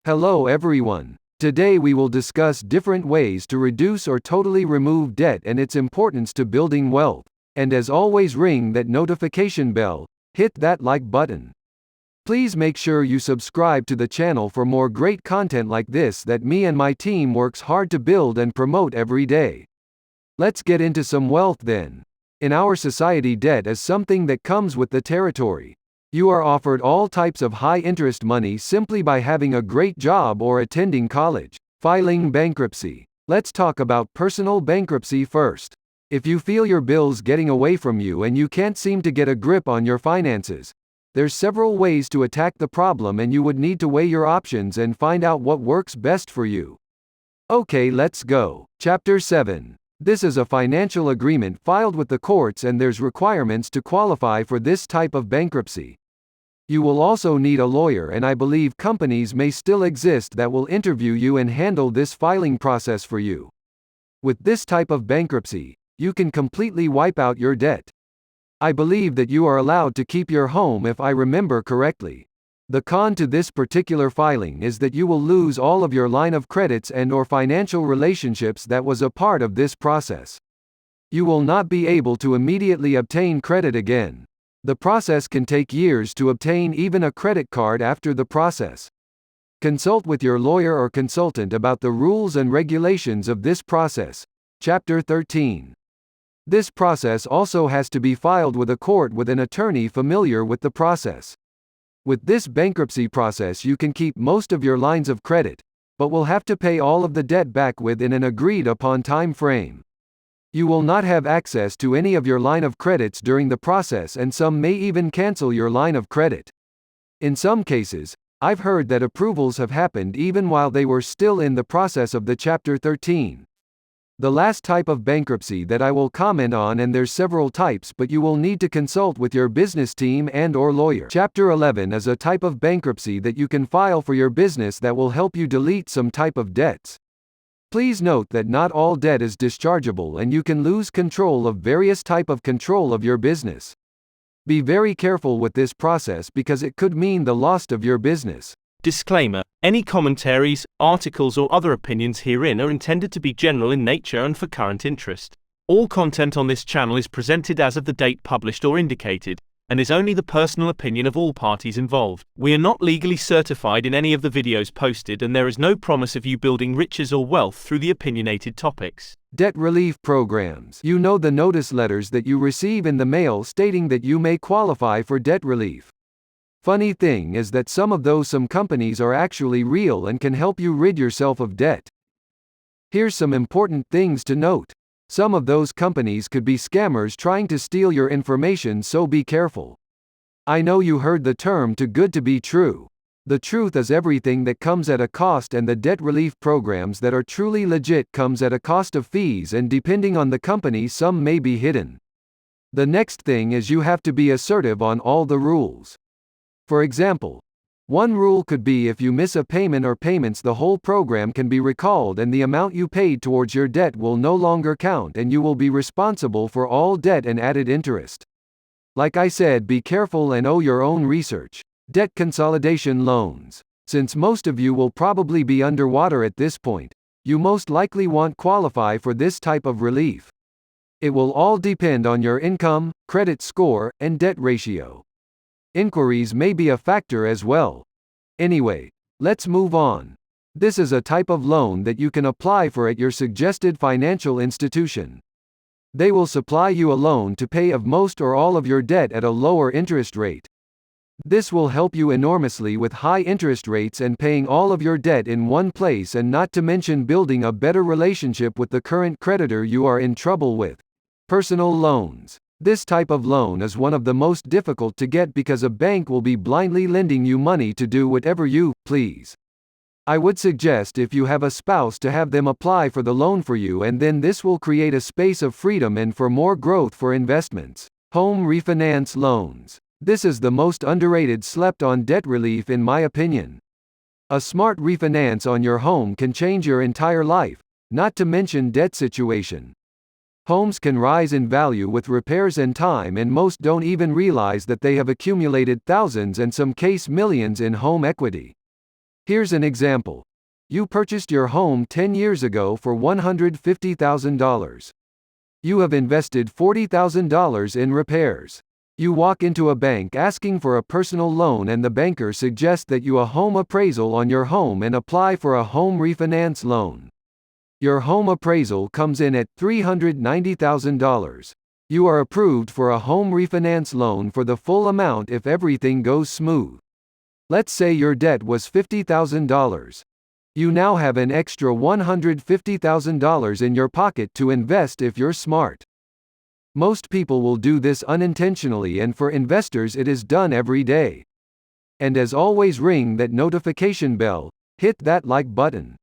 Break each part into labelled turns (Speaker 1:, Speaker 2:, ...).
Speaker 1: Hello everyone. Today we will discuss different ways to reduce or totally remove debt and its importance to building wealth. And as always, ring that notification bell, hit that like button. Please make sure you subscribe to the channel for more great content like this that me and my team works hard to build and promote every day. Let's get into some wealth then. In our society, debt is something that comes with the territory. You are offered all types of high-interest money simply by having a great job or attending college. Filing bankruptcy. Let's talk about personal bankruptcy first. If you feel your bills getting away from you and you can't seem to get a grip on your finances, there's several ways to attack the problem, and you would need to weigh your options and find out what works best for you. Okay, let's go. Chapter 7. This is a financial agreement filed with the courts, and there's requirements to qualify for this type of bankruptcy. You will also need a lawyer, and I believe companies may still exist that will interview you and handle this filing process for you. With this type of bankruptcy, you can completely wipe out your debt. I believe that you are allowed to keep your home if I remember correctly. The con to this particular filing is that you will lose all of your line of credits and/or financial relationships that was a part of this process. You will not be able to immediately obtain credit again. The process can take years to obtain even a credit card after the process. Consult with your lawyer or consultant about the rules and regulations of this process. Chapter 13. This process also has to be filed with a court with an attorney familiar with the process. With this bankruptcy process, you can keep most of your lines of credit, but will have to pay all of the debt back within an agreed upon time frame. You will not have access to any of your line of credits during the process, and some may even cancel your line of credit. In some cases, I've heard that approvals have happened even while they were still in the process of the Chapter 13. The last type of bankruptcy that I will comment on, and there's several types, but you will need to consult with your business team and/or lawyer. Chapter 11 is a type of bankruptcy that you can file for your business that will help you delete some type of debts. Please note that not all debt is dischargeable, and you can lose control of various type of control of your business. Be very careful with this process because it could mean the loss of your business.
Speaker 2: Disclaimer: any commentaries, articles or other opinions herein are intended to be general in nature and for current interest. All content on this channel is presented as of the date published or indicated, and is only the personal opinion of all parties involved. We are not legally certified in any of the videos posted, and there is no promise of you building riches or wealth through the opinionated topics.
Speaker 1: Debt relief programs. You know the notice letters that you receive in the mail stating that you may qualify for debt relief. Funny thing is that some companies are actually real and can help you rid yourself of debt. Here's some important things to note. Some of those companies could be scammers trying to steal your information, so be careful. I know you heard the term too good to be true. The truth is, everything that comes at a cost, and the debt relief programs that are truly legit comes at a cost of fees, and depending on the company, some may be hidden. The next thing is you have to be assertive on all the rules. For example, one rule could be if you miss a payment or payments, the whole program can be recalled and the amount you paid towards your debt will no longer count, and you will be responsible for all debt and added interest. Like I said, be careful and do your own research. Debt consolidation loans. Since most of you will probably be underwater at this point, you most likely won't qualify for this type of relief. It will all depend on your income, credit score, and debt ratio. Inquiries may be a factor as well. Anyway, let's move on. This is a type of loan that you can apply for at your suggested financial institution. They will supply you a loan to pay off most or all of your debt at a lower interest rate. This will help you enormously with high interest rates and paying all of your debt in one place, and not to mention building a better relationship with the current creditor you are in trouble with. Personal loans. This type of loan is one of the most difficult to get because a bank will be blindly lending you money to do whatever you please. I would suggest, if you have a spouse, to have them apply for the loan for you, and then this will create a space of freedom and for more growth for investments. Home refinance loans. This is the most underrated, slept-on debt relief in my opinion. A smart refinance on your home can change your entire life, not to mention debt situation. Homes can rise in value with repairs and time, and most don't even realize that they have accumulated thousands and some case millions in home equity. Here's an example. You purchased your home 10 years ago for $150,000. You have invested $40,000 in repairs. You walk into a bank asking for a personal loan and the banker suggests that you do a home appraisal on your home and apply for a home refinance loan. Your home appraisal comes in at $390,000. You are approved for a home refinance loan for the full amount if everything goes smooth. Let's say your debt was $50,000. You now have an extra $150,000 in your pocket to invest if you're smart. Most people will do this unintentionally, and for investors it is done every day. And as always, ring that notification bell, hit that like button.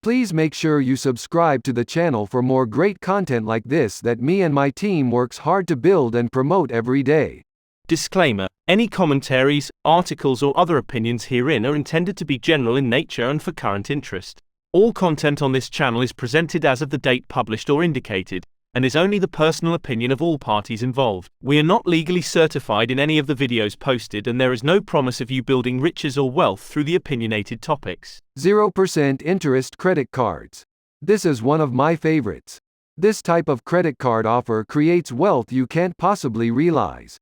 Speaker 1: Please make sure you subscribe to the channel for more great content like this that me and my team works hard to build and promote every day.
Speaker 2: Disclaimer: any commentaries, articles or other opinions herein are intended to be general in nature and for current interest. All content on this channel is presented as of the date published or indicated, and is only the personal opinion of all parties involved. We are not legally certified in any of the videos posted, and there is no promise of you building riches or wealth through the opinionated topics.
Speaker 1: 0% interest credit cards. This is one of my favorites. This type of credit card offer creates wealth you can't possibly realize.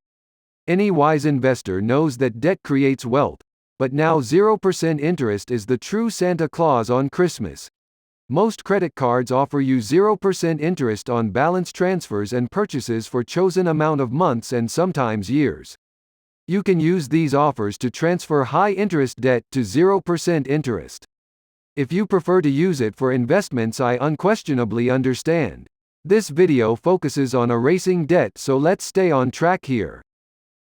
Speaker 1: Any wise investor knows that debt creates wealth, but now 0% interest is the true Santa Claus on Christmas. Most credit cards offer you 0% interest on balance transfers and purchases for chosen amount of months and sometimes years. You can use these offers to transfer high-interest debt to 0% interest. If you prefer to use it for investments, I unquestionably understand. This video focuses on erasing debt, so let's stay on track here.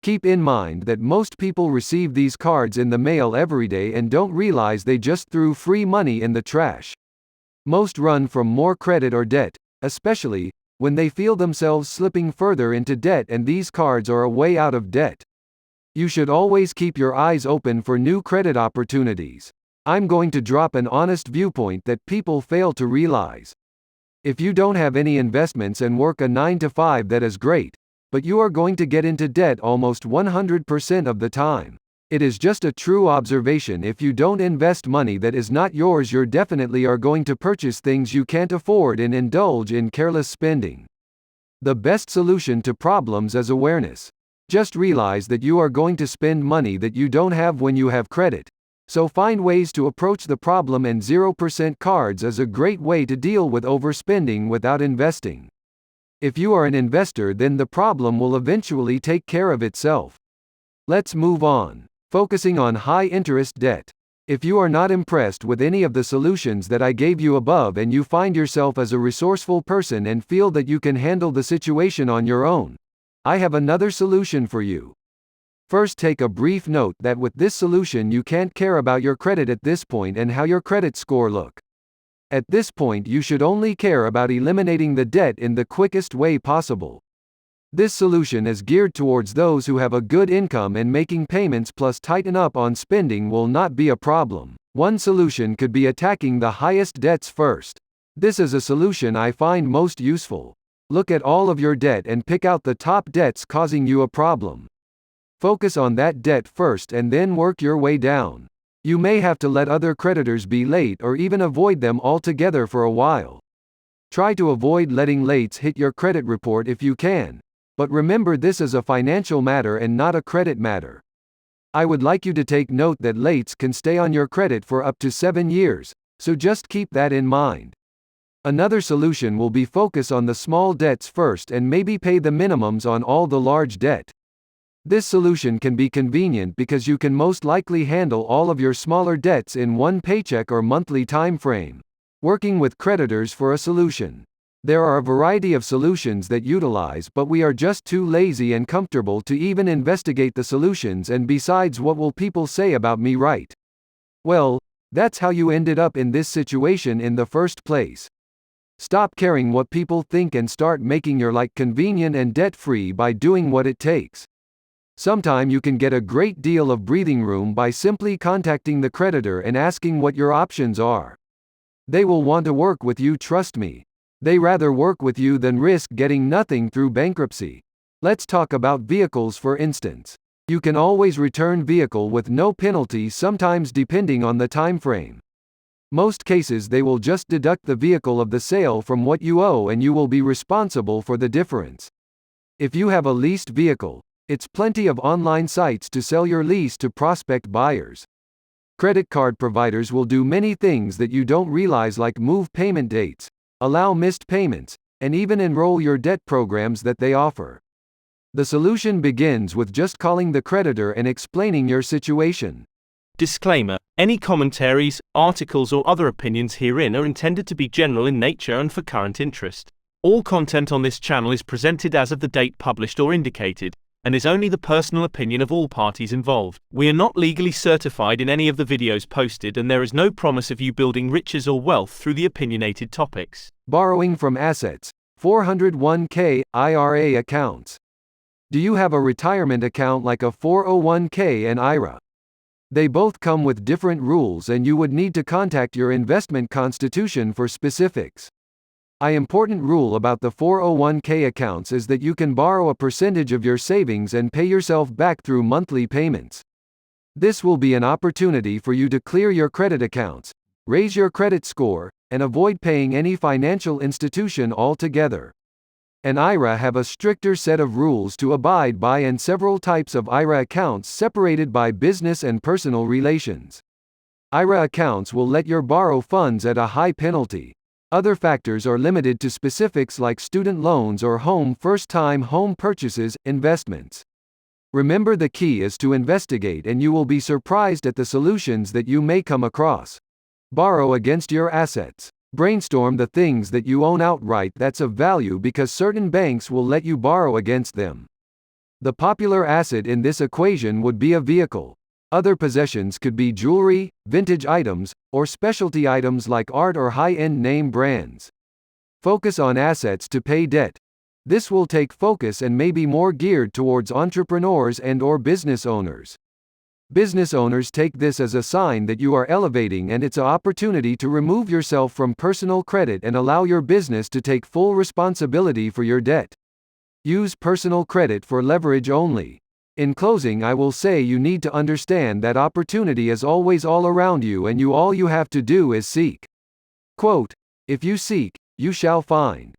Speaker 1: Keep in mind that most people receive these cards in the mail every day and don't realize they just threw free money in the trash. Most run from more credit or debt, especially when they feel themselves slipping further into debt, and these cards are a way out of debt. You should always keep your eyes open for new credit opportunities. I'm going to drop an honest viewpoint that people fail to realize. If you don't have any investments and work a 9-to-5, that is great, but you are going to get into debt almost 100% of the time. It is just a true observation. If you don't invest money that is not yours, you definitely are going to purchase things you can't afford and indulge in careless spending. The best solution to problems is awareness. Just realize that you are going to spend money that you don't have when you have credit. So find ways to approach the problem, and 0% cards is a great way to deal with overspending without investing. If you are an investor, then the problem will eventually take care of itself. Let's move on. Focusing on high-interest debt. If you are not impressed with any of the solutions that I gave you above, and you find yourself as a resourceful person and feel that you can handle the situation on your own, I have another solution for you. First, take a brief note that with this solution you can't care about your credit at this point and how your credit score look. At this point you should only care about eliminating the debt in the quickest way possible. This solution is geared towards those who have a good income, and making payments plus tighten up on spending will not be a problem. One solution could be attacking the highest debts first. This is a solution I find most useful. Look at all of your debt and pick out the top debts causing you a problem. Focus on that debt first and then work your way down. You may have to let other creditors be late or even avoid them altogether for a while. Try to avoid letting lates hit your credit report if you can. But remember, this is a financial matter and not a credit matter. I would like you to take note that lates can stay on your credit for up to 7 years, so just keep that in mind. Another solution will be focus on the small debts first and maybe pay the minimums on all the large debt. This solution can be convenient because you can most likely handle all of your smaller debts in one paycheck or monthly time frame. Working with creditors for a solution. There are a variety of solutions that utilize, but we are just too lazy and comfortable to even investigate the solutions, and besides, what will people say about me, right? Well, that's how you ended up in this situation in the first place. Stop caring what people think and start making your life convenient and debt-free by doing what it takes. Sometime you can get a great deal of breathing room by simply contacting the creditor and asking what your options are. They will want to work with you, trust me. They rather work with you than risk getting nothing through bankruptcy. Let's talk about vehicles for instance. You can always return vehicle with no penalty, sometimes depending on the time frame. Most cases they will just deduct the vehicle of the sale from what you owe and you will be responsible for the difference. If you have a leased vehicle, it's plenty of online sites to sell your lease to prospect buyers. Credit card providers will do many things that you don't realize, like move payment dates, allow missed payments, and even enroll your debt programs that they offer. The solution begins with just calling the creditor and explaining your situation.
Speaker 2: Disclaimer: any commentaries, articles, or other opinions herein are intended to be general in nature and for current interest. All content on this channel is presented as of the date published or indicated, and is only the personal opinion of all parties involved. We are not legally certified in any of the videos posted, and there is no promise of you building riches or wealth through the opinionated topics.
Speaker 1: Borrowing from assets. 401k, IRA accounts. Do you have a retirement account like a 401k and IRA? They both come with different rules and you would need to contact your investment constitution for specifics. An important rule about the 401k accounts is that you can borrow a percentage of your savings and pay yourself back through monthly payments. This will be an opportunity for you to clear your credit accounts, raise your credit score, and avoid paying any financial institution altogether. An IRA have a stricter set of rules to abide by, and several types of IRA accounts separated by business and personal relations. IRA accounts will let you borrow funds at a high penalty. Other factors are limited to specifics like student loans or first-time home purchases, investments. Remember, the key is to investigate and you will be surprised at the solutions that you may come across. Borrow against your assets. Brainstorm the things that you own outright that's of value, because certain banks will let you borrow against them. The popular asset in this equation would be a vehicle. Other possessions could be jewelry, vintage items, or specialty items like art or high-end name brands. Focus on assets to pay debt. This will take focus and may be more geared towards entrepreneurs and/or business owners. Business owners take this as a sign that you are elevating, and it's an opportunity to remove yourself from personal credit and allow your business to take full responsibility for your debt. Use personal credit for leverage only. In closing, I will say you need to understand that opportunity is always all around you, and all you have to do is seek. Quote, "If you seek, you shall find."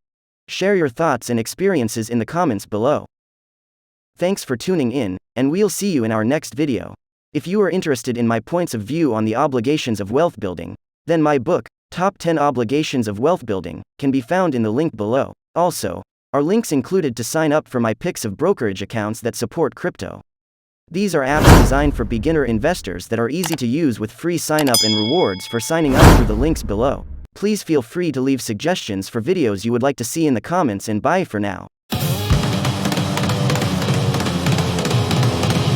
Speaker 3: Share your thoughts and experiences in the comments below. Thanks for tuning in, and we'll see you in our next video. If you are interested in my points of view on the obligations of wealth building, then my book, Top 10 Obligations of Wealth Building, can be found in the link below. Also, are links included to sign up for my picks of brokerage accounts that support crypto. These are apps designed for beginner investors that are easy to use, with free sign up and rewards for signing up through the links below. Please feel free to leave suggestions for videos you would like to see in the comments, and bye for now.